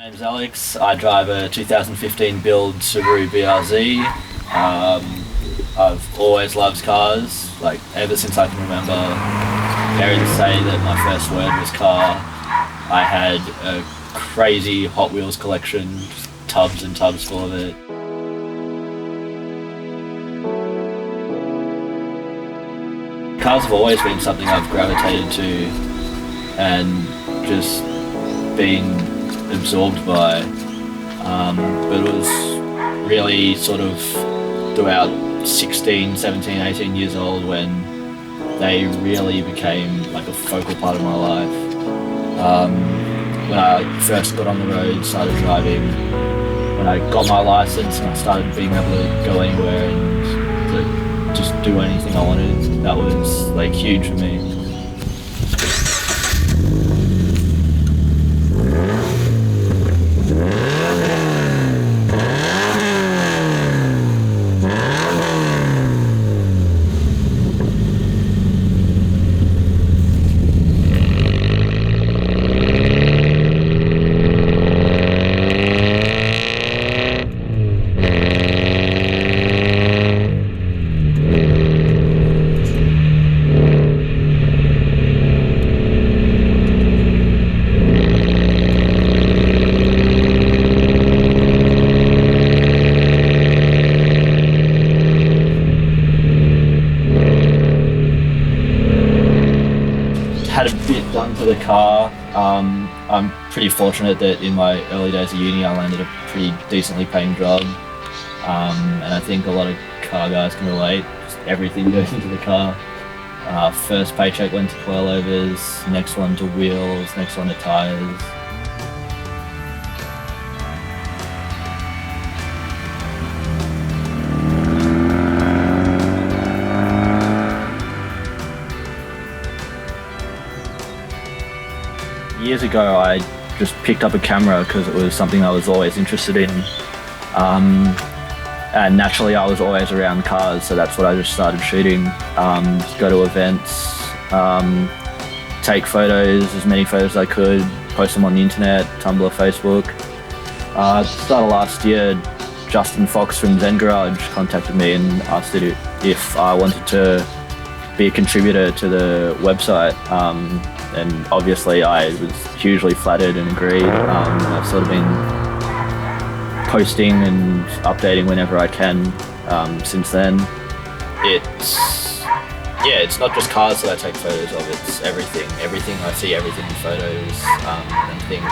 My name's Alex. I drive a 2015 build Subaru BRZ. I've always loved cars, like ever since I can remember. Scary to say that my first word was car. I had a crazy Hot Wheels collection, just tubs and tubs full of it. Cars have always been something I've gravitated to and just been absorbed by, but it was really sort of throughout 16, 17, 18 years old when they really became like a focal part of my life. When I first got on the road, started driving, when I got my license and I started being able to go anywhere and to just do anything I wanted, that was like huge for me. Had a bit done to the car. I'm pretty fortunate that in my early days of uni I landed a pretty decently paying job, and I think a lot of car guys can relate. Just everything goes into the car. First paycheck went to coilovers, next one to wheels, next one to tyres. Years ago I just picked up a camera because it was something I was always interested in, and naturally I was always around cars, so that's what I just started shooting. Just go to events, take photos, as many photos as I could, post them on the internet, Tumblr, Facebook. At the start of last year, Justin Fox from Zen Garage contacted me and asked if I wanted to be a contributor to the website. And obviously I was hugely flattered and agreed. I've sort of been posting and updating whenever I can since then. It's not just cars that I take photos of, it's everything. Everything I see, everything in photos, and think,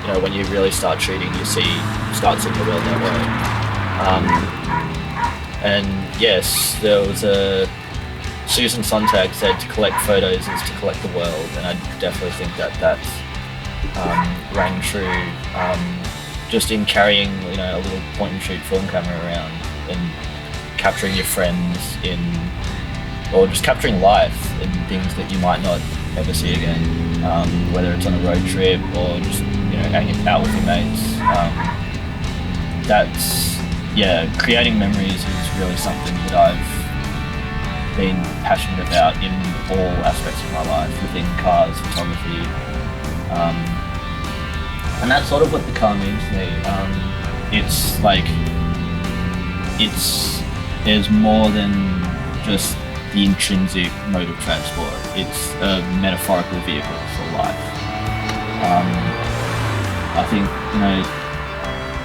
you know, when you really start shooting, you start seeing the world that way. And yes, there was Susan Sontag said to collect photos is to collect the world, and I definitely think that rang true. Just in carrying, you know, a little point and shoot film camera around and capturing your friends or just capturing life and things that you might not ever see again, whether it's on a road trip or just, you know, hanging out with your mates. Creating memories is really something that I've been passionate about in all aspects of my life, within cars, photography, and that's sort of what the car means to me. There's more than just the intrinsic mode of transport. It's a metaphorical vehicle for life. I think, you know,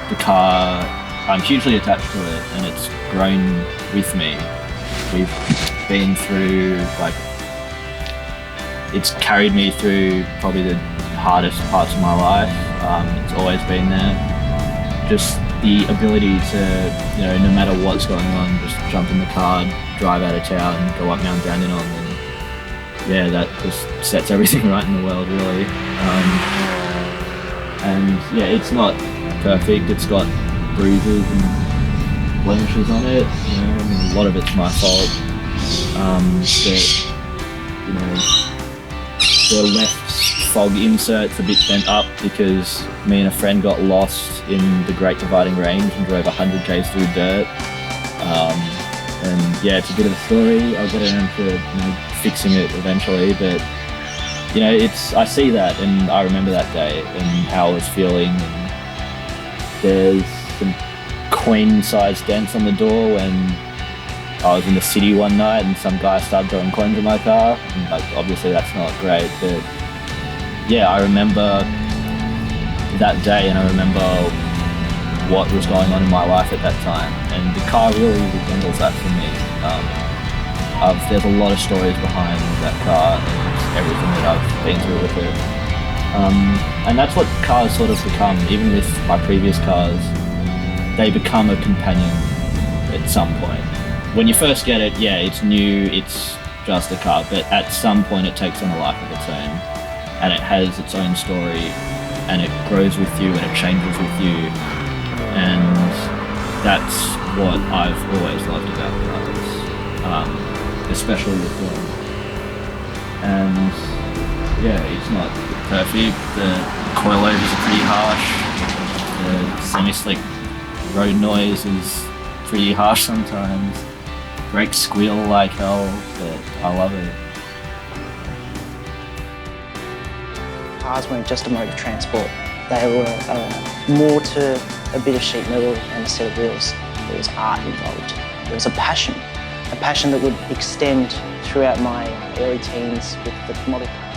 the car, I'm hugely attached to it and it's grown with me. We've been through, it's carried me through probably the hardest parts of my life. It's always been there. Just the ability to, you know, no matter what's going on, just jump in the car, drive out of town, go up Mount Dandenong, and yeah, that just sets everything right in the world, really. And yeah, it's not perfect. It's got bruises and blemishes on it. You know, I mean, a lot of it's my fault. You know, the left fog insert's a bit bent up because me and a friend got lost in the Great Dividing Range and drove 100 k's through dirt. And yeah, it's a bit of a story. I'll get around to, you know, fixing it eventually, but you know, I see that and I remember that day and how I was feeling, and There's some queen-sized dents on the door when I was in the city one night and some guy started throwing coins in my car. And like, obviously that's not great, but yeah, I remember that day and I remember what was going on in my life at that time. And the car really resembles that for me. There's a lot of stories behind that car and everything that I've been through with it. And that's what cars sort of become, even with my previous cars. They become a companion at some point. When you first get it, yeah, it's new, it's just a car, but at some point it takes on a life of its own, and it has its own story, and it grows with you, and it changes with you, and that's what I've always loved about cars, especially with them. And yeah, it's not perfect. The coilovers are pretty harsh. The semi-slick road noise is pretty harsh sometimes. Brakes squeal like hell, but I love it. Cars weren't just a mode of transport. They were more to a bit of sheet metal and a set of wheels. There was art involved. There was a passion that would extend throughout my early teens with the model car.